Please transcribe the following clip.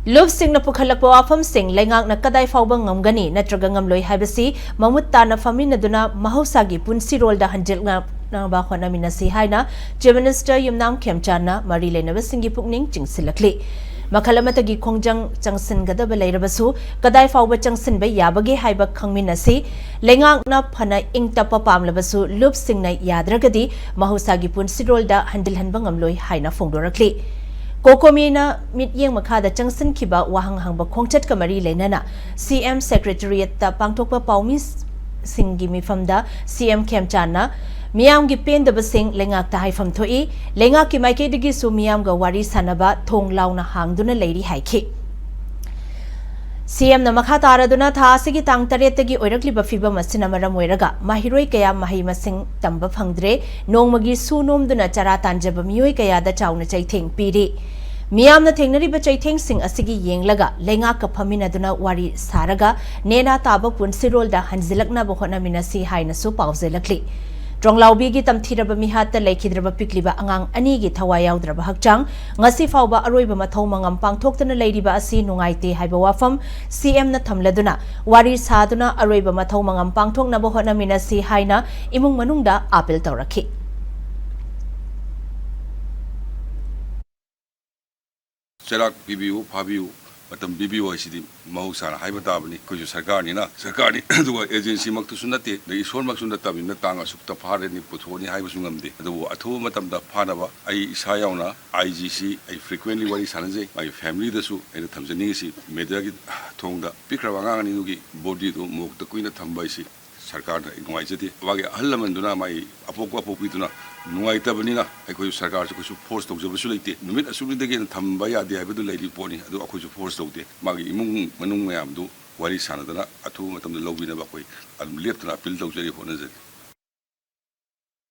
Lub sing na pukhalakpa wafam sing lengak na kadai fawbang ngamgani natraga ngamloy haibasi mamut ta na famina duna mahusagi punsi rol da hanjil na ba khwana minasi haina Chief Minister Yumnam Khemchand na mari leinaba singi pukning chingsilakli makalamatagi khongjang changsin gadaba leirabasu kadai fawba changsin ba yabage haiba khangminasi lengak na phana ingtapa pamlabasu lub sing na yadragadi mahusagi punsi rol da handil hanba ngamloy haina fongdorakli Kokomina mityeng makada changsin kiba wahang hangba khongchat kamari leinana CM Secretariat ta pangthokpa paumi singi mifamda CM Khemchand na miyam gi pendaba sing lengak ta haifam thoi lengak ki maike digi su miyam ga wari sanaba thong launa hangduna leiri haiki CM na makha taraduna tha asigi tang taretagi oirakliba fiba masina maram oiraga mahiroi kaya mahi masing tamba phangdre nongmagi su nomduna chara tanjaba miyoi kaya da chauna chaitheng piri Miyamna thengnariba chaitheng sing asigi yenglaga lenga ka phamina duna wari saraga nena taba punsirol da hanjilakna bo khona minasi haina su pauzelakli Tronglaubi gi tamthiraba mihatta lekhidraba pikliba angang ani gi thawa yauddraba hakchang ngasi fawba aroiba mathau mangam pangthoktana leiriba asi nungaite haiba wafam CM na thamladuna wari saduna aroiba mathau mangam pangthokna bo khona minasi haina imung manungda apel tawrakhi Serak BBU, Pabiu, matam BBU isidi mahusana haibatabani kuju sarkarni na sarkarni duga agency maktu sunate da isor mak sunata bin tanga sukta phare ni puthoni haiba sungamde adu athu matam da phanaba ai isa yauna IGC ai frequently wari sananje my family da su ai thamjani si media gi thongda pikraba ngani dugi body du mok ta kuina thamba isi sarkar da ngwai jati wage hallaman duna mai apok apopituna nuai tabanina ai sarkar su force tawjaba su leite numit asuli dege thamba ya de haibu leidi poni adu akoi su force tawde magi imung manung mayam du wari sanadana athu matam da lobina ba koi leptana appeal tawjari honajari